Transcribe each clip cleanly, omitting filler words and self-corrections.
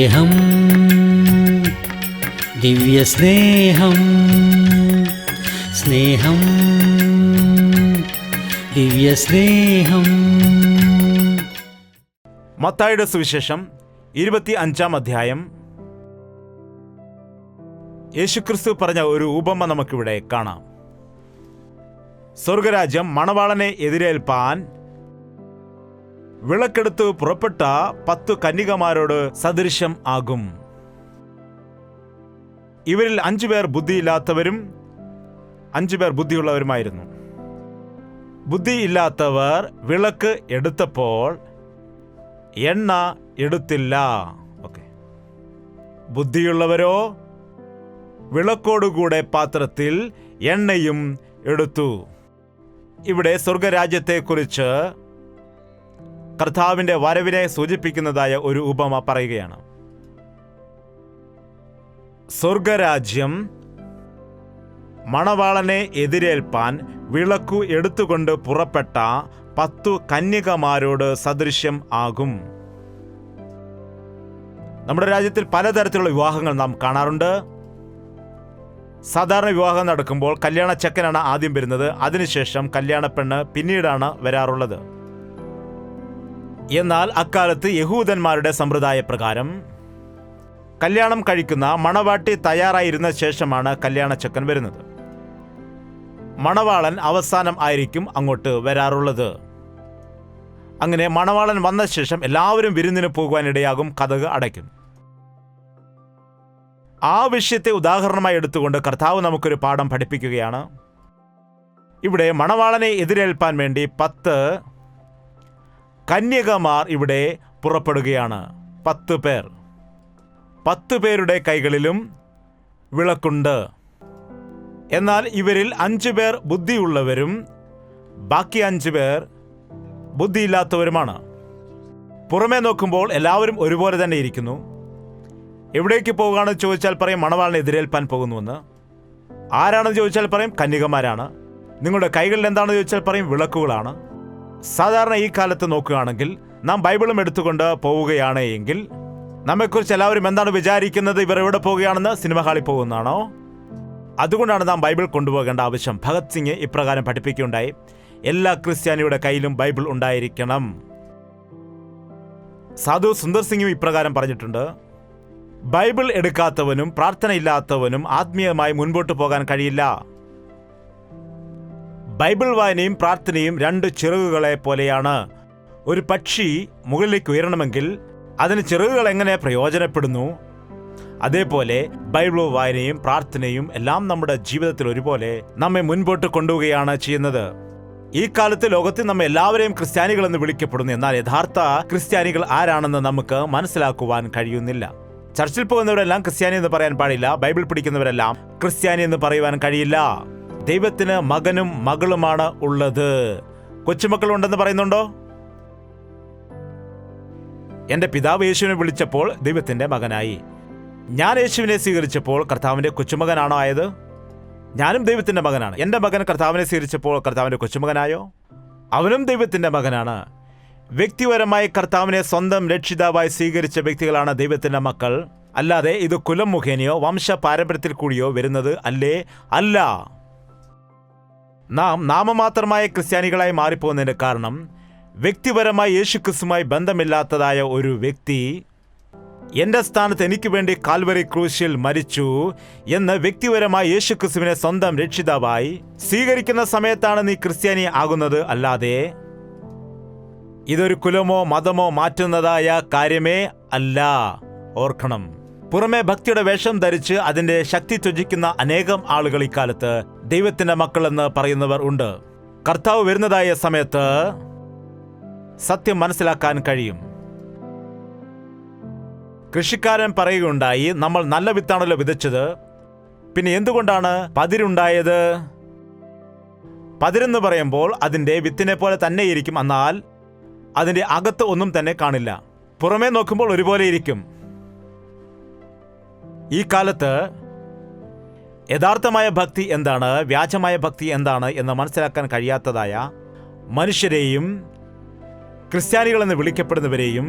സ്നേഹം, ദിവ്യസ്നേഹം, സ്നേഹം, ദിവ്യസ്നേഹം. മത്തായിയുടെ സുവിശേഷം 25-ാം അധ്യായം. യേശുക്രിസ്തു പറഞ്ഞ ഒരു ഉപമ നമുക്കിവിടെ കാണാം. സ്വർഗരാജ്യം മണവാളനെ എതിരേൽപ്പാൻ വിളക്കെടുത്ത് പുറപ്പെട്ട 10 കന്യകമാരോട് സദൃശ്യം ആകും. ഇവരിൽ 5 പേർ ബുദ്ധിയില്ലാത്തവരും 5 പേർ ബുദ്ധിയുള്ളവരുമായിരുന്നു. ബുദ്ധിയില്ലാത്തവർ വിളക്ക് എടുത്തപ്പോൾ എണ്ണ എടുത്തില്ല. ബുദ്ധിയുള്ളവരോ വിളക്കോടുകൂടെ പാത്രത്തിൽ എണ്ണയും എടുത്തു. ഇവിടെ സ്വർഗരാജ്യത്തെക്കുറിച്ച് കർത്താവിൻ്റെ വരവിനെ സൂചിപ്പിക്കുന്നതായ ഒരു ഉപമ പറയുകയാണ്. സ്വർഗരാജ്യം മണവാളനെ എതിരേൽപ്പാൻ വിളക്കു എടുത്തുകൊണ്ട് പുറപ്പെട്ട 10 കന്യകമാരോട് സദൃശ്യം ആകും. നമ്മുടെ രാജ്യത്തിൽ പലതരത്തിലുള്ള വിവാഹങ്ങൾ നാം കാണാറുണ്ട്. സാധാരണ വിവാഹം നടക്കുമ്പോൾ കല്യാണ ചെക്കനാണ് ആദ്യം വരുന്നത്, അതിനുശേഷം കല്യാണ പെണ്ണ് പിന്നീടാണ് വരാറുള്ളത്. എന്നാൽ അക്കാലത്ത് യഹൂദന്മാരുടെ സമ്പ്രദായ പ്രകാരം കല്യാണം കഴിക്കുന്ന മണവാട്ടി തയ്യാറായിരുന്ന ശേഷമാണ് കല്യാണ ചെക്കൻ വരുന്നത്. മണവാളൻ അവസാനം ആയിരിക്കും അങ്ങോട്ട് വരാറുള്ളത്. അങ്ങനെ മണവാളൻ വന്ന ശേഷം എല്ലാവരും വിരുന്നിന് പോകുവാനിടയാകും, കതക് അടയ്ക്കും. ആ വിഷയത്തെ ഉദാഹരണമായി എടുത്തുകൊണ്ട് കർത്താവ് നമുക്കൊരു പാഠം പഠിപ്പിക്കുകയാണ്. ഇവിടെ മണവാളനെ എതിരേൽപ്പാൻ വേണ്ടി 10 കന്യകമാർ ഇവിടെ പുറപ്പെടുകയാണ്. 10 പേർ. 10 പേരുടെ കൈകളിലും വിളക്കുണ്ട്. എന്നാൽ ഇവരിൽ 5 പേർ ബുദ്ധിയുള്ളവരും ബാക്കി 5 പേർ ബുദ്ധിയില്ലാത്തവരുമാണ്. പുറമേ നോക്കുമ്പോൾ എല്ലാവരും ഒരുപോലെ തന്നെ ഇരിക്കുന്നു. എവിടേക്ക് പോകുകയാണെന്ന് ചോദിച്ചാൽ പറയും മണവാളിനെ എതിരേൽപ്പാൻ പോകുന്നുവെന്ന്. ആരാണെന്ന് ചോദിച്ചാൽ പറയും കന്യകമാരാണ്. നിങ്ങളുടെ കൈകളിൽ എന്താണെന്ന് ചോദിച്ചാൽ പറയും വിളക്കുകളാണ്. സാധാരണ ഈ കാലത്ത് നോക്കുകയാണെങ്കിൽ നാം ബൈബിളും എടുത്തുകൊണ്ട് പോവുകയാണ് എങ്കിൽ നമ്മെക്കുറിച്ച് എല്ലാവരും എന്താണ് വിചാരിക്കുന്നത്? ഇവർ എവിടെ പോവുകയാണെന്ന്? സിനിമ ഹാളിൽ പോകുന്നതാണോ? അതുകൊണ്ടാണ് നാം ബൈബിൾ കൊണ്ടുപോകേണ്ട ആവശ്യം. ഭഗത് സിംഗ് ഇപ്രകാരം പഠിപ്പിക്കുകയുണ്ടായി, എല്ലാ ക്രിസ്ത്യാനിയുടെ കയ്യിലും ബൈബിൾ ഉണ്ടായിരിക്കണം. സാധു സുന്ദർ സിംഗും ഇപ്രകാരം പറഞ്ഞിട്ടുണ്ട്, ബൈബിൾ എടുക്കാത്തവനും പ്രാർത്ഥനയില്ലാത്തവനും ആത്മീയമായി മുൻപോട്ട് പോകാൻ കഴിയില്ല. ബൈബിൾ വായനയും പ്രാർത്ഥനയും 2 ചിറകുകളെ പോലെയാണ്. ഒരു പക്ഷി മുകളിലേക്ക് ഉയരണമെങ്കിൽ അതിന് ചിറകുകൾ എങ്ങനെ പ്രയോജനപ്പെടുന്നു, അതേപോലെ ബൈബിൾ വായനയും പ്രാർത്ഥനയും എല്ലാം നമ്മുടെ ജീവിതത്തിൽ ഒരുപോലെ നമ്മെ മുൻപോട്ട് കൊണ്ടുപോവുകയാണ് ചെയ്യുന്നത്. ഈ കാലത്ത് ലോകത്തിൽ നമ്മെ എല്ലാവരെയും ക്രിസ്ത്യാനികൾ എന്ന് വിളിക്കപ്പെടുന്നു. എന്നാൽ യഥാർത്ഥ ക്രിസ്ത്യാനികൾ ആരാണെന്ന് നമുക്ക് മനസ്സിലാക്കുവാൻ കഴിയുന്നില്ല. ചർച്ചിൽ പോകുന്നവരെല്ലാം ക്രിസ്ത്യാനി എന്ന് പറയാൻ പാടില്ല. ബൈബിൾ പഠിക്കുന്നവരെല്ലാം ക്രിസ്ത്യാനി എന്ന് പറയുവാൻ കഴിയില്ല. ദൈവത്തിന് മകനും മകളുമാണ് ഉള്ളത്. കൊച്ചുമക്കൾ ഉണ്ടെന്ന് പറയുന്നുണ്ടോ? എന്റെ പിതാവ് യേശുവിനെ വിളിച്ചപ്പോൾ ദൈവത്തിന്റെ മകനായി. ഞാൻ യേശുവിനെ സ്വീകരിച്ചപ്പോൾ കർത്താവിന്റെ കൊച്ചുമകനാണോ ആയത്? ഞാനും ദൈവത്തിന്റെ മകനാണ്. എന്റെ മകൻ കർത്താവിനെ സ്വീകരിച്ചപ്പോൾ കർത്താവിന്റെ കൊച്ചുമകനായോ? അവനും ദൈവത്തിന്റെ മകനാണ്. വ്യക്തിപരമായി കർത്താവിനെ സ്വന്തം രക്ഷിതാവായി സ്വീകരിച്ച വ്യക്തികളാണ് ദൈവത്തിന്റെ മക്കൾ. അല്ലാതെ ഇത് കുലം മുഖേനയോ വംശ പാരമ്പര്യത്തിൽ കൂടിയോ വരുന്നത് അല്ലേ? അല്ല. നാം നാമമാത്രമായ ക്രിസ്ത്യാനികളായി മാറിപ്പോകുന്നതിന്റെ കാരണം വ്യക്തിപരമായി യേശുക്രിസ്തുമായി ബന്ധമില്ലാത്തതായ ഒരു വ്യക്തി എന്റെ സ്ഥാനത്ത് എനിക്ക് വേണ്ടി കാൽവരി ക്രൂശിൽ മരിച്ചു എന്ന് വ്യക്തിപരമായി യേശുക്രിസ്തുവിനെ സ്വന്തം രക്ഷിതാവായി സ്വീകരിക്കുന്ന സമയത്താണ് നീ ക്രിസ്ത്യാനി ആകുന്നത്. അല്ലാതെ ഇതൊരു കുലമോ മതമോ മാറ്റുന്നതായ കാര്യമേ അല്ല. ഓർക്കണം. പുറമെ ഭക്തിയുടെ വേഷം ധരിച്ച് അതിന്റെ ശക്തി ത്യജിക്കുന്ന അനേകം ആളുകൾ ഇക്കാലത്ത് ദൈവത്തിന്റെ മക്കളെന്ന് പറയുന്നവർ ഉണ്ട്. കർത്താവ് വരുന്നതായ സമയത്ത് സത്യം മനസ്സിലാക്കാൻ കഴിയും. കൃഷിക്കാരൻ പറയുകയുണ്ടായി, നമ്മൾ നല്ല വിത്താണല്ലോ വിതച്ചത്, പിന്നെ എന്തുകൊണ്ടാണ് പതിരുണ്ടായത്? പതിരെന്ന് പറയുമ്പോൾ അതിന്റെ വിത്തിനെ പോലെ തന്നെ ഇരിക്കും, എന്നാൽ അതിന്റെ അകത്ത് ഒന്നും തന്നെ കാണില്ല. പുറമേ നോക്കുമ്പോൾ ഒരുപോലെ ഇരിക്കും. ഈ കാലത്ത് യഥാർത്ഥമായ ഭക്തി എന്താണ്, വ്യാജമായ ഭക്തി എന്താണ് എന്ന് മനസ്സിലാക്കാൻ കഴിയാത്തതായ മനുഷ്യരെയും ക്രിസ്ത്യാനികളെന്ന് വിളിക്കപ്പെടുന്നവരെയും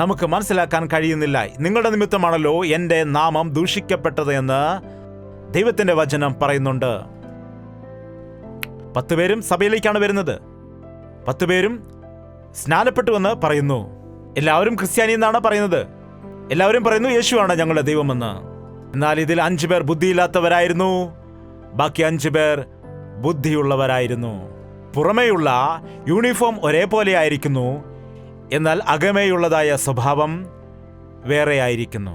നമുക്ക് മനസ്സിലാക്കാൻ കഴിയുന്നില്ല. നിങ്ങളുടെ നിമിത്തമാണല്ലോ എൻ്റെ നാമം ദൂഷിക്കപ്പെട്ടത് എന്ന് ദൈവത്തിൻ്റെ വചനം പറയുന്നുണ്ട്. 10 പേരും സഭയിലേക്കാണ് വരുന്നത്. 10 പേരും സ്നാനപ്പെട്ടുവെന്ന് പറയുന്നു. എല്ലാവരും ക്രിസ്ത്യാനി എന്നാണ് പറയുന്നത്. എല്ലാവരും പറയുന്നു യേശുവാണ് ഞങ്ങളുടെ ദൈവമെന്ന്. എന്നാൽ ഇതിൽ 5 പേർ ബുദ്ധിയില്ലാത്തവരായിരുന്നു, ബാക്കി 5 പേർ ബുദ്ധിയുള്ളവരായിരുന്നു. പുറമേയുള്ള യൂണിഫോം ഒരേപോലെ ആയിരിക്കുന്നു, എന്നാൽ അകമേയുള്ളതായ സ്വഭാവം വേറെ ആയിരിക്കുന്നു.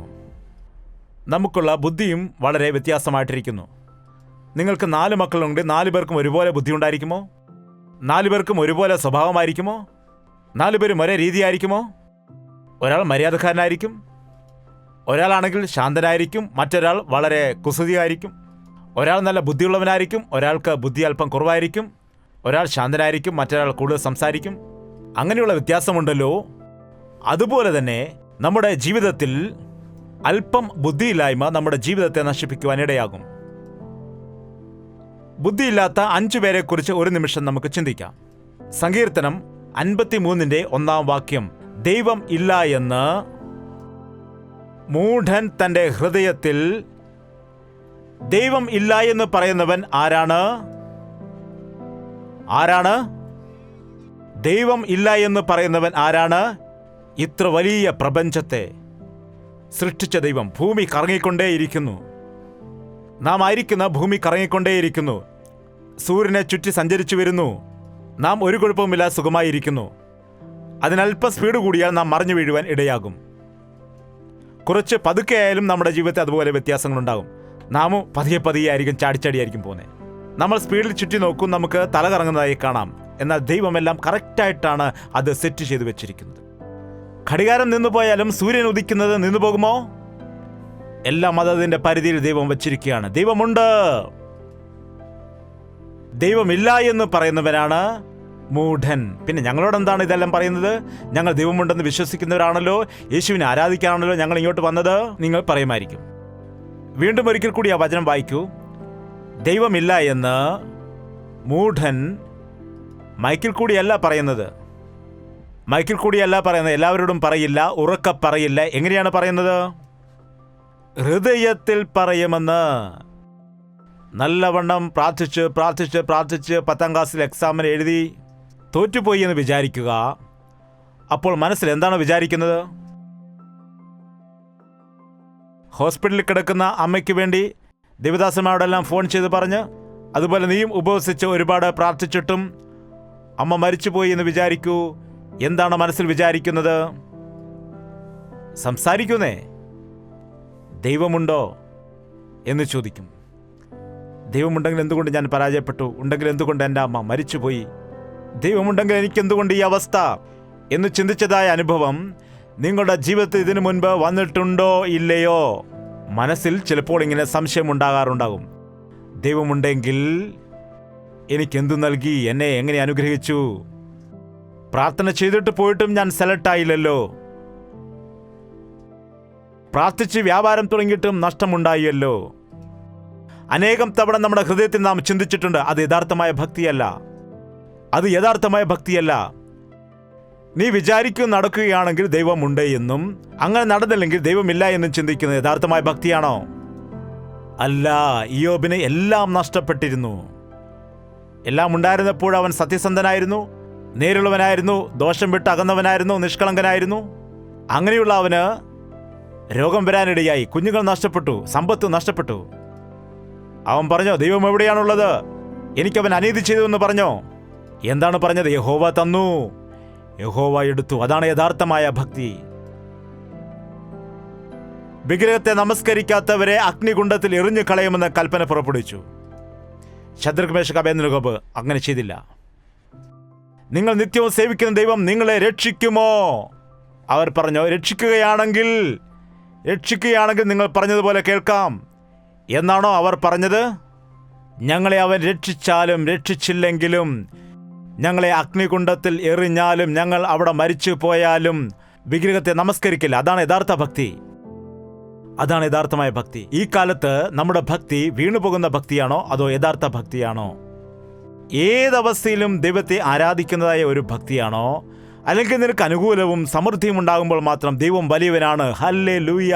നമുക്കുള്ള ബുദ്ധിയും വളരെ വ്യത്യാസമായിട്ടിരിക്കുന്നു. നിങ്ങൾക്ക് 4 മക്കളുണ്ട്. 4 പേർക്കും ഒരുപോലെ ബുദ്ധി ഉണ്ടായിരിക്കുമോ? 4 പേർക്കും ഒരുപോലെ സ്വഭാവമായിരിക്കുമോ? 4 പേരും ഒരേ രീതിയായിരിക്കുമോ? ഒരാൾ മര്യാദക്കാരനായിരിക്കും, ഒരാളാണെങ്കിൽ ശാന്തനായിരിക്കും, മറ്റൊരാൾ വളരെ കുസൃതിയായിരിക്കും. ഒരാൾ നല്ല ബുദ്ധിയുള്ളവനായിരിക്കും, ഒരാൾക്ക് ബുദ്ധി അല്പം കുറവായിരിക്കും. ഒരാൾ ശാന്തനായിരിക്കും, മറ്റൊരാൾ കൂടുതൽ സംസാരിക്കും. അങ്ങനെയുള്ള വ്യത്യാസമുണ്ടല്ലോ. അതുപോലെ തന്നെ നമ്മുടെ ജീവിതത്തിൽ അല്പം ബുദ്ധിയില്ലായ്മ നമ്മുടെ ജീവിതത്തെ നശിപ്പിക്കുവാനിടയാകും. ബുദ്ധിയില്ലാത്ത 5 പേരെക്കുറിച്ച് ഒരു നിമിഷം നമുക്ക് ചിന്തിക്കാം. സങ്കീർത്തനം 53 1 വാക്യം, ദൈവം ഇല്ല എന്ന് മൂഢൻ തൻ്റെ ഹൃദയത്തിൽ. ദൈവം ഇല്ല എന്ന് പറയുന്നവൻ ആരാണ്? ദൈവം ഇല്ല എന്ന് പറയുന്നവൻ ആരാണ്? ഇത്ര വലിയ പ്രപഞ്ചത്തെ സൃഷ്ടിച്ച ദൈവം. ഭൂമി കറങ്ങിക്കൊണ്ടേയിരിക്കുന്നു. നാം ആയിരിക്കുന്ന ഭൂമി കറങ്ങിക്കൊണ്ടേയിരിക്കുന്നു. സൂര്യനെ ചുറ്റി സഞ്ചരിച്ചു വരുന്നു. നാം ഒരു കുഴപ്പവുമില്ല, സുഖമായിരിക്കുന്നു. അതിനല്പം സ്പീഡ് കൂടിയാൽ നാം മറിഞ്ഞു വീഴുവാൻ ഇടയാകും. കുറച്ച് പതുക്കെയായാലും നമ്മുടെ ജീവിതത്തിൽ അതുപോലെ വ്യത്യാസങ്ങളുണ്ടാകും. നാമും പതിയെ ആയിരിക്കും, ചാടിച്ചാടിയായിരിക്കും പോകുന്നത്. നമ്മൾ സ്പീഡിൽ ചുറ്റി നോക്കും, നമുക്ക് തല കറങ്ങുന്നതായി കാണാം. എന്നാൽ ദൈവമെല്ലാം കറക്റ്റായിട്ടാണ് അത് സെറ്റ് ചെയ്തു വെച്ചിരിക്കുന്നത്. ഘടികാരം നിന്നു പോയാലും സൂര്യൻ ഉദിക്കുന്നത് നിന്നു പോകുമോ? എല്ലാം അതതിൻ്റെ പരിധിയിൽ ദൈവം വച്ചിരിക്കുകയാണ്. ദൈവമുണ്ട്. ദൈവമില്ല എന്ന് പറയുന്നവനാണ് മൂഢൻ. പിന്നെ ഞങ്ങളോട് എന്താണ് ഇതെല്ലാം പറയുന്നത്? ഞങ്ങൾ ദൈവമുണ്ടെന്ന് വിശ്വസിക്കുന്നവരാണല്ലോ, യേശുവിനെ ആരാധിക്കാനാണല്ലോ ഞങ്ങൾ ഇങ്ങോട്ട് വന്നത്, നിങ്ങൾ പറയുമായിരിക്കും. വീണ്ടും ഒരിക്കൽ കൂടി ആ വചനം വായിക്കൂ. ദൈവമില്ല എന്ന് മൂഢൻ മൈക്കിൽ കൂടിയല്ല പറയുന്നത്. എല്ലാവരോടും പറയില്ല, ഉറക്കെ പറയില്ല. എങ്ങനെയാണ് പറയുന്നത്? ഹൃദയത്തിൽ പറയുമെന്ന്. നല്ലവണ്ണം പ്രാർത്ഥിച്ച് 10ാം ക്ലാസ്സിൽ എക്സാമിന് എഴുതി തോറ്റുപോയി എന്ന് വിചാരിക്കുക. അപ്പോൾ മനസ്സിൽ എന്താണ് വിചാരിക്കുന്നത്? ഹോസ്പിറ്റലിൽ കിടക്കുന്ന അമ്മയ്ക്ക് വേണ്ടി ദേവദാസന്മാരോടെല്ലാം ഫോൺ ചെയ്ത് പറഞ്ഞ്, അതുപോലെ നീയും ഉപവസിച്ച് ഒരുപാട് പ്രാർത്ഥിച്ചിട്ടും അമ്മ മരിച്ചുപോയി എന്ന് വിചാരിക്കൂ. എന്താണ് മനസ്സിൽ വിചാരിക്കുന്നത്? സംസാരിക്കുന്നേ. ദൈവമുണ്ടോ എന്ന് ചോദിക്കും. ദൈവമുണ്ടെങ്കിൽ എന്തുകൊണ്ട് ഞാൻ പരാജയപ്പെട്ടു? ഉണ്ടെങ്കിൽ എന്തുകൊണ്ട് എൻ്റെ അമ്മ മരിച്ചുപോയി? ദൈവമുണ്ടെങ്കിൽ എനിക്കെന്തുകൊണ്ട് ഈ അവസ്ഥ എന്ന് ചിന്തിച്ചതായ അനുഭവം നിങ്ങളുടെ ജീവിതത്തിൽ ഇതിനു മുൻപ് വന്നിട്ടുണ്ടോ ഇല്ലയോ? മനസ്സിൽ ചിലപ്പോൾ ഇങ്ങനെ സംശയം ഉണ്ടാകാറുണ്ടാകും. ദൈവമുണ്ടെങ്കിൽ എനിക്കെന്തു നൽകി? എന്നെ എങ്ങനെ അനുഗ്രഹിച്ചു? പ്രാർത്ഥന ചെയ്തിട്ട് പോയിട്ടും ഞാൻ സെലക്ട് ആയില്ലല്ലോ. പ്രാർത്ഥിച്ച് വ്യാപാരം തുടങ്ങിയിട്ടും നഷ്ടമുണ്ടായല്ലോ. അനേകം തവണ നമ്മുടെ ഹൃദയത്തിൽ നാം ചിന്തിച്ചിട്ടുണ്ട്, അത് യഥാർത്ഥമായ ഭക്തിയല്ല. നീ വിചാരിക്കും നടക്കുകയാണെങ്കിൽ ദൈവമുണ്ട് എന്നും, അങ്ങനെ നടന്നില്ലെങ്കിൽ ദൈവമില്ല എന്നും ചിന്തിക്കുന്നത് യഥാർത്ഥമായ ഭക്തിയാണോ? അല്ല. ഇയ്യോബിന് എല്ലാം നഷ്ടപ്പെട്ടിരുന്നു. എല്ലാം ഉണ്ടായിരുന്നപ്പോൾ അവൻ സത്യസന്ധനായിരുന്നു, നേരുള്ളവനായിരുന്നു, ദോഷം വിട്ട് അകന്നവനായിരുന്നു, നിഷ്കളങ്കനായിരുന്നു. അങ്ങനെയുള്ള അവന് രോഗം വരാനിടയായി, കുഞ്ഞുങ്ങൾ നഷ്ടപ്പെട്ടു, സമ്പത്ത് നഷ്ടപ്പെട്ടു. അവൻ പറഞ്ഞോ, ദൈവം എവിടെയാണുള്ളത്? എനിക്കവൻ അനീതി ചെയ്തു എന്ന് പറഞ്ഞോ? എന്താണ് പറഞ്ഞത്? യഹോവ തന്നു, യഹോവ എടുത്തു. അതാണ് യഥാർത്ഥമായ ഭക്തി. വിഗ്രഹത്തെ നമസ്കരിക്കാത്തവരെ അഗ്നികുണ്ഡത്തിൽ എറിഞ്ഞു കളയുമെന്ന് കൽപ്പന പുറപ്പെടുവിച്ചു. ശദ്രക് മേശക് അബേദ്നെഗോ അങ്ങനെ ചെയ്തില്ല. നിങ്ങൾ നിത്യവും സേവിക്കുന്ന ദൈവം നിങ്ങളെ രക്ഷിക്കുമോ? അവർ പറഞ്ഞു, രക്ഷിക്കുകയാണെങ്കിൽ നിങ്ങൾ പറഞ്ഞതുപോലെ കേൾക്കാം എന്നാണോ അവർ പറഞ്ഞത്? ഞങ്ങളെ അവൻ രക്ഷിച്ചാലും രക്ഷിച്ചില്ലെങ്കിലും, ഞങ്ങളെ അഗ്നികുണ്ഡത്തിൽ എറിഞ്ഞാലും, ഞങ്ങൾ അവിടെ മരിച്ചു പോയാലും വിഗ്രഹത്തെ നമസ്കരിക്കില്ല. അതാണ് യഥാർത്ഥമായ ഭക്തി. ഈ കാലത്ത് നമ്മുടെ ഭക്തി വീണുപോകുന്ന ഭക്തിയാണോ അതോ യഥാർത്ഥ ഭക്തിയാണോ? ഏതവസ്ഥയിലും ദൈവത്തെ ആരാധിക്കുന്നതായ ഒരു ഭക്തിയാണോ അല്ലെങ്കിൽ നിനക്ക് അനുകൂലവും സമൃദ്ധിയും ഉണ്ടാകുമ്പോൾ മാത്രം ദൈവം വലിയവനാണ്. ഹല്ലേലൂയ.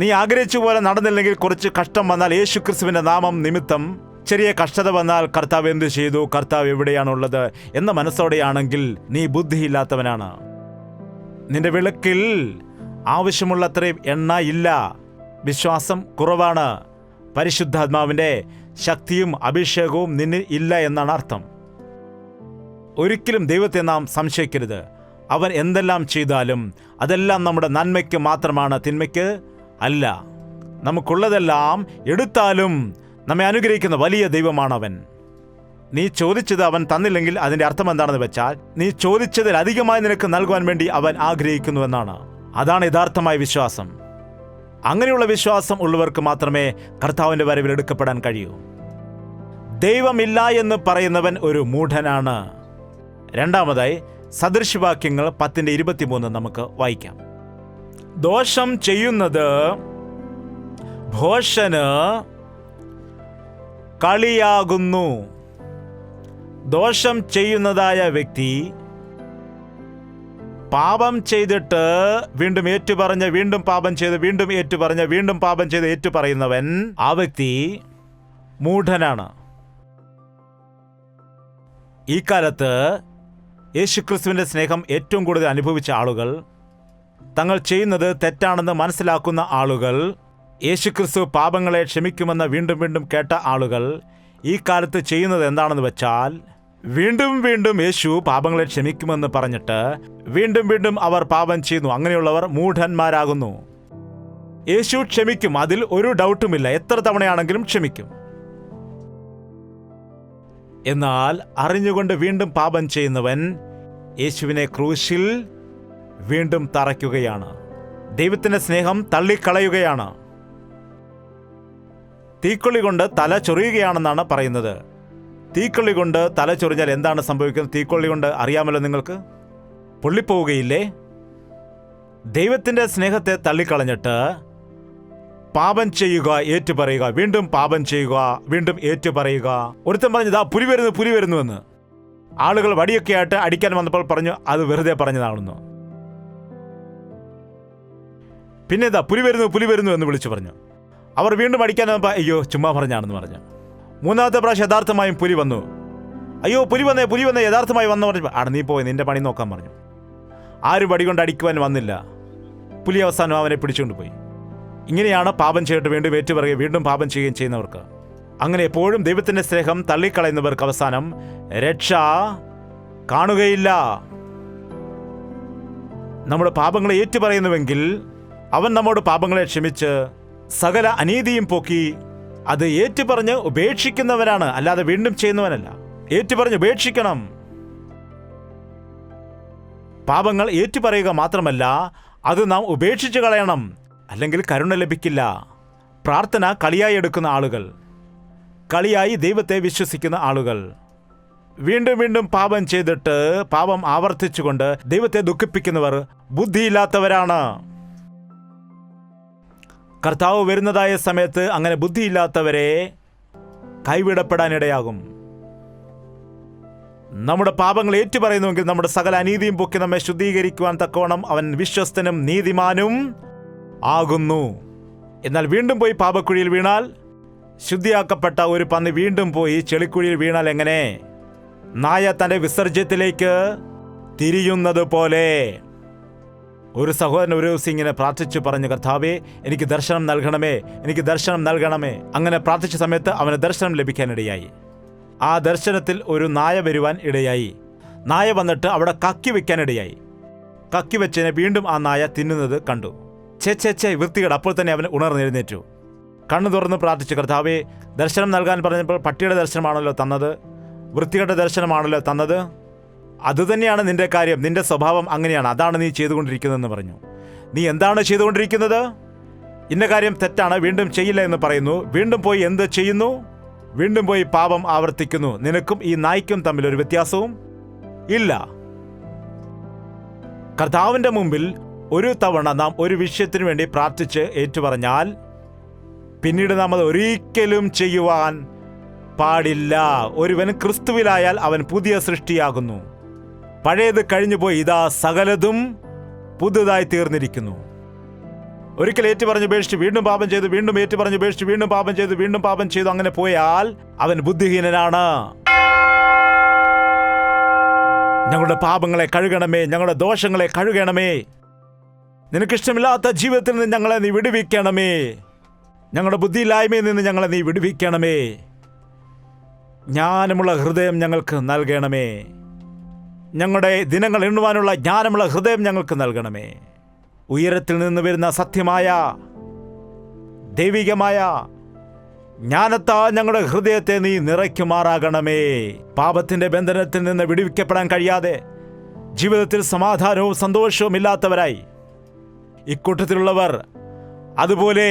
നീ ആഗ്രഹിച്ച പോലെ നടന്നില്ലെങ്കിൽ കുറച്ച് കഷ്ടം വന്നാൽ യേശുക്രിസ്തുവിന്റെ നാമം നിമിത്തം ചെറിയ കഷ്ടത വന്നാൽ കർത്താവ് എന്ത് ചെയ്തു, കർത്താവ് എവിടെയാണുള്ളത് എന്ന മനസ്സോടെയാണെങ്കിൽ നീ ബുദ്ധിയില്ലാത്തവനാണ്. നിന്റെ വിളക്കിൽ ആവശ്യമുള്ളത്രയും എണ്ണ ഇല്ല, വിശ്വാസം കുറവാണ്, പരിശുദ്ധാത്മാവിന്റെ ശക്തിയും അഭിഷേകവും നിന്നിൽ ഇല്ല എന്നാണ് അർത്ഥം. ഒരിക്കലും ദൈവത്തെ നാം സംശയിക്കരുത്. അവൻ എന്തെല്ലാം ചെയ്താലും അതെല്ലാം നമ്മുടെ നന്മയ്ക്ക് മാത്രമാണ്, തിന്മയ്ക്ക് അല്ല. നമുക്കുള്ളതെല്ലാം എടുത്താലും നമ്മെ അനുഗ്രഹിക്കുന്ന വലിയ ദൈവമാണവൻ. നീ ചോദിച്ചത് അവൻ തന്നില്ലെങ്കിൽ അതിൻ്റെ അർത്ഥം എന്താണെന്ന് വെച്ചാൽ നീ ചോദിച്ചതിൽ അധികമായി നിനക്ക് നൽകുവാൻ വേണ്ടി അവൻ ആഗ്രഹിക്കുന്നുവെന്നാണ്. അതാണ് യഥാർത്ഥമായ വിശ്വാസം. അങ്ങനെയുള്ള വിശ്വാസം ഉള്ളവർക്ക് മാത്രമേ കർത്താവിൻ്റെ വരവിൽ എടുക്കപ്പെടാൻ കഴിയൂ. ദൈവമില്ല എന്ന് പറയുന്നവൻ ഒരു മൂഢനാണ്. രണ്ടാമതായി സദൃശവാക്യങ്ങൾ 10:23 നമുക്ക് വായിക്കാം. ദോഷം ചെയ്യുന്നത് ഭോഷന് കളിയാകുന്നു. ദോഷം ചെയ്യുന്നതായ വ്യക്തി പാപം ചെയ്തിട്ട് വീണ്ടും ഏറ്റുപറഞ്ഞ് വീണ്ടും പാപം ചെയ്ത് വീണ്ടും ഏറ്റുപറഞ്ഞ് വീണ്ടും പാപം ചെയ്ത് ഏറ്റുപറയുന്നവൻ, ആ വ്യക്തി മൂഢനാണ്. ഈ കാലത്ത് യേശുക്രിസ്തുവിൻ്റെ സ്നേഹം ഏറ്റവും കൂടുതൽ അനുഭവിച്ച ആളുകൾ, തങ്ങൾ ചെയ്യുന്നത് തെറ്റാണെന്ന് മനസ്സിലാക്കുന്ന ആളുകൾ, യേശുക്രിസ്തു പാപങ്ങളെ ക്ഷമിക്കുമെന്ന് വീണ്ടും വീണ്ടും കേട്ട ആളുകൾ ഈ കാലത്ത് ചെയ്യുന്നത് എന്താണെന്ന് വെച്ചാൽ വീണ്ടും വീണ്ടും യേശു പാപങ്ങളെ ക്ഷമിക്കുമെന്ന് പറഞ്ഞിട്ട് വീണ്ടും വീണ്ടും അവർ പാപം ചെയ്യുന്നു. അങ്ങനെയുള്ളവർ മൂഢന്മാരാകുന്നു. യേശു ക്ഷമിക്കും, അതിൽ ഒരു ഡൗട്ടുമില്ല. എത്ര തവണയാണെങ്കിലും ക്ഷമിക്കും. എന്നാൽ അറിഞ്ഞുകൊണ്ട് വീണ്ടും പാപം ചെയ്യുന്നവൻ യേശുവിനെ ക്രൂശിൽ വീണ്ടും തറയ്ക്കുകയാണ്. ദൈവത്തിന്റെ സ്നേഹം തള്ളിക്കളയുകയാണ്. തീക്കൊള്ളി കൊണ്ട് തല ചൊറിയുകയാണെന്നാണ് പറയുന്നത്. തീക്കൊള്ളി കൊണ്ട് തല ചൊറിഞ്ഞാൽ എന്താണ് സംഭവിക്കുന്നത്? തീക്കൊള്ളി കൊണ്ട് അറിയാമല്ലോ നിങ്ങൾക്ക്, പൊള്ളിപ്പോവുകയില്ലേ? ദൈവത്തിന്റെ സ്നേഹത്തെ തള്ളിക്കളഞ്ഞിട്ട് പാപം ചെയ്യുക, ഏറ്റുപറയുക, വീണ്ടും പാപം ചെയ്യുക, വീണ്ടും ഏറ്റുപറയുക. ഒരുത്തൻ പറഞ്ഞു, ദാ പുലി വരുന്നു, പുലി വരുന്നു എന്ന്. ആളുകൾ വടിയൊക്കെ ആയിട്ട് അടിക്കാൻ വന്നപ്പോൾ പറഞ്ഞു അത് വെറുതെ പറഞ്ഞതാണെന്ന്. പിന്നെ ദാ പുലി വരുന്നു, പുലി വരുന്നു എന്ന് വിളിച്ചു പറഞ്ഞു. അവർ വീണ്ടും അടിക്കാൻ വന്നപ്പോൾ അയ്യോ ചുമ്മാ പറഞ്ഞാണെന്ന് പറഞ്ഞു. മൂന്നാമത്തെ പ്രാവശ്യം യഥാർത്ഥമായും പുലി വന്നു. അയ്യോ പുലി വന്നേ, പുലി വന്നേ, യഥാർത്ഥമായി വന്നു പറഞ്ഞു. നീ പോയി നിന്റെ പണി നോക്കാൻ പറഞ്ഞു. ആരും വടി കൊണ്ട് അടിക്കുവാൻ വന്നില്ല. പുലി അവസാനം അവനെ പിടിച്ചുകൊണ്ട് പോയി. ഇങ്ങനെയാണ് പാപം ചെയ്തിട്ട് വീണ്ടും ഏറ്റുപറയുകയും വീണ്ടും പാപം ചെയ്യുകയും ചെയ്യുന്നവർക്ക്. അങ്ങനെ എപ്പോഴും ദൈവത്തിൻ്റെ സ്നേഹം തള്ളിക്കളയുന്നവർക്ക് അവസാനം രക്ഷ കാണുകയില്ല. നമ്മുടെ പാപങ്ങളെ ഏറ്റുപറയുന്നുവെങ്കിൽ അവൻ നമ്മോട് പാപങ്ങളെ ക്ഷമിച്ച് സകല അനീതിയും പോക്കി അത് ഏറ്റുപറഞ്ഞ് ഉപേക്ഷിക്കുന്നവനാണ്, അല്ലാതെ വീണ്ടും ചെയ്യുന്നവനല്ല. ഏറ്റുപറഞ്ഞ് ഉപേക്ഷിക്കണം. പാപങ്ങൾ ഏറ്റുപറയുക മാത്രമല്ല, അത് നാം ഉപേക്ഷിച്ച് കളയണം, അല്ലെങ്കിൽ കരുണ ലഭിക്കില്ല. പ്രാർത്ഥന കളിയായി എടുക്കുന്ന ആളുകൾ, കളിയായി ദൈവത്തെ വിശ്വസിക്കുന്ന ആളുകൾ, വീണ്ടും വീണ്ടും പാപം ചെയ്തിട്ട് പാപം ആവർത്തിച്ചുകൊണ്ട് ദൈവത്തെ ദുഃഖിപ്പിക്കുന്നവർ ബുദ്ധിയില്ലാത്തവരാണ്. കർത്താവ് വരുന്നതായ സമയത്ത് അങ്ങനെ ബുദ്ധിയില്ലാത്തവരെ കൈവിടപ്പെടാനിടയാകും. നമ്മുടെ പാപങ്ങൾ ഏറ്റുപറയുന്നുവെങ്കിൽ നമ്മുടെ സകല അനീതിയും പൊക്കി നമ്മെ ശുദ്ധീകരിക്കുവാൻ തക്കവണ്ണം അവൻ വിശ്വസ്തനും നീതിമാനും ആകുന്നു. എന്നാൽ വീണ്ടും പോയി പാപക്കുഴിയിൽ വീണാൽ, ശുദ്ധിയാക്കപ്പെട്ട ഒരു പന്നി വീണ്ടും പോയി ചെളിക്കുഴിയിൽ വീണാൽ എങ്ങനെ? നായ തൻ്റെ വിസർജ്യത്തിലേക്ക് തിരിയുന്നത് പോലെ. ഒരു സഹോദരൻ ഒരു ദിവസം ഇങ്ങനെ പ്രാർത്ഥിച്ചു പറഞ്ഞു, കർത്താവേ എനിക്ക് ദർശനം നൽകണമേ, എനിക്ക് ദർശനം നൽകണമേ. അങ്ങനെ പ്രാർത്ഥിച്ച സമയത്ത് അവന് ദർശനം ലഭിക്കാനിടയായി. ആ ദർശനത്തിൽ ഒരു നായ വരുവാൻ ഇടയായി. നായ വന്നിട്ട് അവിടെ കക്കി വെക്കാനിടയായി. കക്കി വെച്ചതിനെ വീണ്ടും ആ നായ തിന്നുന്നത് കണ്ടു. ചേ വൃത്തികേട്. അപ്പോൾ തന്നെ അവൻ ഉണർന്നെഴുന്നേറ്റു, കണ്ണു തുറന്ന് പ്രാർത്ഥിച്ചു, കർത്താവേ ദർശനം നൽകാൻ പറഞ്ഞപ്പോൾ പട്ടിയുടെ ദർശനമാണല്ലോ തന്നത്, വൃത്തികെട്ട ദർശനമാണല്ലോ തന്നത്. അതുതന്നെയാണ് നിന്റെ കാര്യം, നിന്റെ സ്വഭാവം അങ്ങനെയാണ്, അതാണ് നീ ചെയ്തുകൊണ്ടിരിക്കുന്നതെന്ന് പറഞ്ഞു. നീ എന്താണ് ചെയ്തുകൊണ്ടിരിക്കുന്നത്? ഇന്ന കാര്യം തെറ്റാണ്, വീണ്ടും ചെയ്യില്ല എന്ന് പറയുന്നു. വീണ്ടും പോയി എന്ത് ചെയ്യുന്നു? വീണ്ടും പോയി പാപം ആവർത്തിക്കുന്നു. നിനക്കും ഈ നായ്ക്കും തമ്മിൽ ഒരു വ്യത്യാസവും ഇല്ല. കർത്താവിൻ്റെ മുമ്പിൽ ഒരു തവണ നാം ഒരു വിഷയത്തിനു വേണ്ടി പ്രാർത്ഥിച്ച് ഏറ്റുപറഞ്ഞാൽ പിന്നീട് നാം അത് ഒരിക്കലും ചെയ്യുവാൻ പാടില്ല. ഒരുവൻ ക്രിസ്തുവിലായാൽ അവൻ പുതിയ സൃഷ്ടിയാകുന്നു. പഴയത് കഴിഞ്ഞുപോയി, ഇതാ സകലതും പുതുതായി തീർന്നിരിക്കുന്നു. ഒരിക്കൽ ഏറ്റു പറഞ്ഞ് ഉപേക്ഷിച്ച് വീണ്ടും പാപം ചെയ്തു, വീണ്ടും ഏറ്റു പറഞ്ഞ് ഉപേക്ഷിച്ച് വീണ്ടും പാപം ചെയ്തു, വീണ്ടും പാപം ചെയ്തു, അങ്ങനെ പോയാൽ അവൻ ബുദ്ധിഹീനനാണ്. ഞങ്ങളുടെ പാപങ്ങളെ കഴുകണമേ, ഞങ്ങളുടെ ദോഷങ്ങളെ കഴുകണമേ. നിനക്കിഷ്ടമില്ലാത്ത ജീവിതത്തിൽ നിന്ന് ഞങ്ങളെ നീ വിടുവിക്കണമേ. ഞങ്ങളുടെ ബുദ്ധിയില്ലായ്മയിൽ നിന്ന് ഞങ്ങളെ നീ വിടുവിക്കണമേ. ജ്ഞാനമുള്ള ഹൃദയം ഞങ്ങൾക്ക് നൽകണമേ. ഞങ്ങളുടെ ദിനങ്ങൾ എണ്ണുവാനുള്ള ജ്ഞാനമുള്ള ഹൃദയം ഞങ്ങൾക്ക് നൽകണമേ. ഉയരത്തിൽ നിന്ന് വരുന്ന സത്യമായ ദൈവികമായ ജ്ഞാനത്താൽ ഞങ്ങളുടെ ഹൃദയത്തെ നീ നിറയ്ക്കുമാറാകണമേ. പാപത്തിന്റെ ബന്ധനത്തിൽ നിന്ന് വിടുവിക്കപ്പെടാൻ കഴിയാതെ ജീവിതത്തിൽ സമാധാനവും സന്തോഷവും ഇല്ലാത്തവരായി ഇക്കൂട്ടത്തിലുള്ളവർ, അതുപോലെ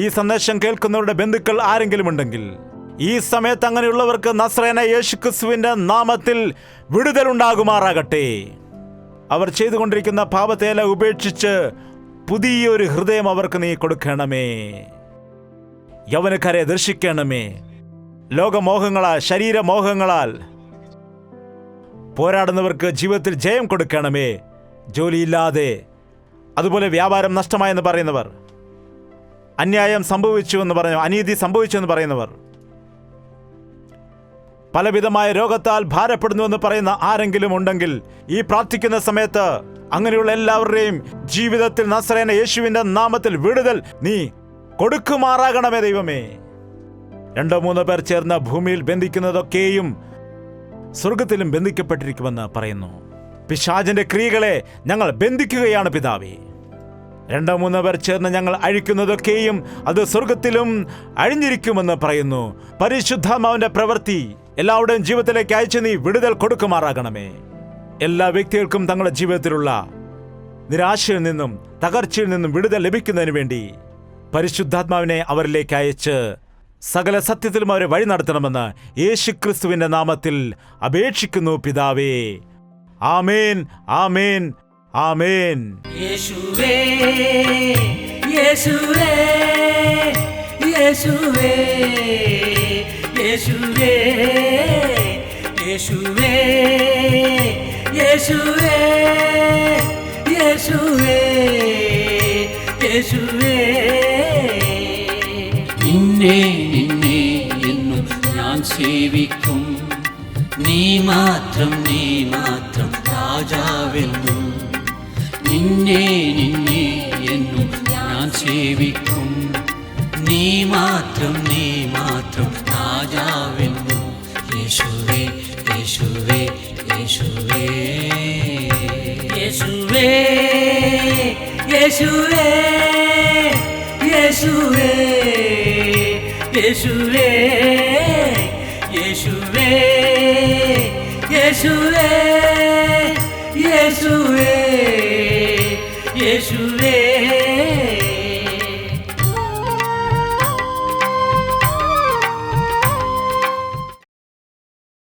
ഈ സന്ദേശം കേൾക്കുന്നവരുടെ ബന്ധുക്കൾ ആരെങ്കിലും ഉണ്ടെങ്കിൽ ഈ സമയത്ത് അങ്ങനെയുള്ളവർക്ക് നസ്രയനായ യേശുക്രിസ്തുവിന്റെ നാമത്തിൽ വിടുതലുണ്ടാകുമാറാകട്ടെ. അവർ ചെയ്തുകൊണ്ടിരിക്കുന്ന പാപത്തെയെല്ലാം ഉപേക്ഷിച്ച് പുതിയൊരു ഹൃദയം അവർക്ക് നീ കൊടുക്കണമേ. യൗവനക്കാരെ ദർശിക്കണമേ. ലോകമോഹങ്ങളാൽ, ശരീരമോഹങ്ങളാൽ പോരാടുന്നവർക്ക് ജീവിതത്തിൽ ജയം കൊടുക്കണമേ. ജോലിയില്ലാതെ, അതുപോലെ വ്യാപാരം നഷ്ടമായെന്ന് പറയുന്നവർ, അന്യായം സംഭവിച്ചു എന്ന് പറഞ്ഞു, അനീതി സംഭവിച്ചു എന്ന് പറയുന്നവർ, പലവിധമായ രോഗത്താൽ ഭാരപ്പെടുന്നുവെന്ന് പറയുന്ന ആരെങ്കിലും ഉണ്ടെങ്കിൽ ഈ പ്രാർത്ഥിക്കുന്ന സമയത്ത് അങ്ങനെയുള്ള എല്ലാവരുടെയും ജീവിതത്തിൽ നസ്രയനായ യേശുവിന്റെ നാമത്തിൽ വിടുതൽ നീ കൊടുക്കുമാറാകണമേ ദൈവമേ. 2-3 പേർ ചേർന്ന് ഭൂമിയിൽ ബന്ധിക്കുന്നതൊക്കെയും സ്വർഗത്തിലും ബന്ധിക്കപ്പെട്ടിരിക്കുമെന്ന് പറയുന്നു. പിശാചിന്റെ ക്രിയകളെ ഞങ്ങൾ ബന്ധിക്കുകയാണ് പിതാവേ. 2-3 പേർ ചേർന്ന് ഞങ്ങൾ അഴിക്കുന്നതൊക്കെയും അത് സ്വർഗത്തിലും അഴിഞ്ഞിരിക്കുമെന്ന് പറയുന്നു. പരിശുദ്ധാത്മാവിന്റെ പ്രവൃത്തി എല്ലാവരുടെയും ജീവിതത്തിലേക്ക് അയച്ച് നീ വിടുതൽ കൊടുക്കുമാറാകണമേ. എല്ലാ വ്യക്തികൾക്കും തങ്ങളുടെ ജീവിതത്തിലുള്ള നിരാശയിൽ നിന്നും തകർച്ചയിൽ നിന്നും വിടുതൽ ലഭിക്കുന്നതിന് വേണ്ടി പരിശുദ്ധാത്മാവിനെ അവരിലേക്ക് അയച്ച് സകല സത്യത്തിലും അവരെ വഴി നടത്തണമെന്ന് യേശുക്രിസ്തുവിന്റെ നാമത്തിൽ അപേക്ഷിക്കുന്നു പിതാവേ. ആമേൻ, ആമേൻ, ആമേൻ. യേശുവേ, യേശുവേ, യേശുവേ, യേശുവേ, യേശുവേ, യേശുവേ, യേശുവേ, യേശുവേ. നിന്നെ നിന്നെ എന്നും ഞാൻ സേവിക്കും, നീ മാത്രം രാജാവെന്നും. നിന്നെ നിന്നെ എന്നും ഞാൻ സേവിക്കും, നീ മാത്രം രാജാവെന്നും. യേശുവേ, യേശുവേ, യേശുവേ, യേശുവേ, യേശുവേ, യേശുവേ, യേശുവേ, യേശുവേ, യേശുവേ, യേശുവേ, യേശുവേ.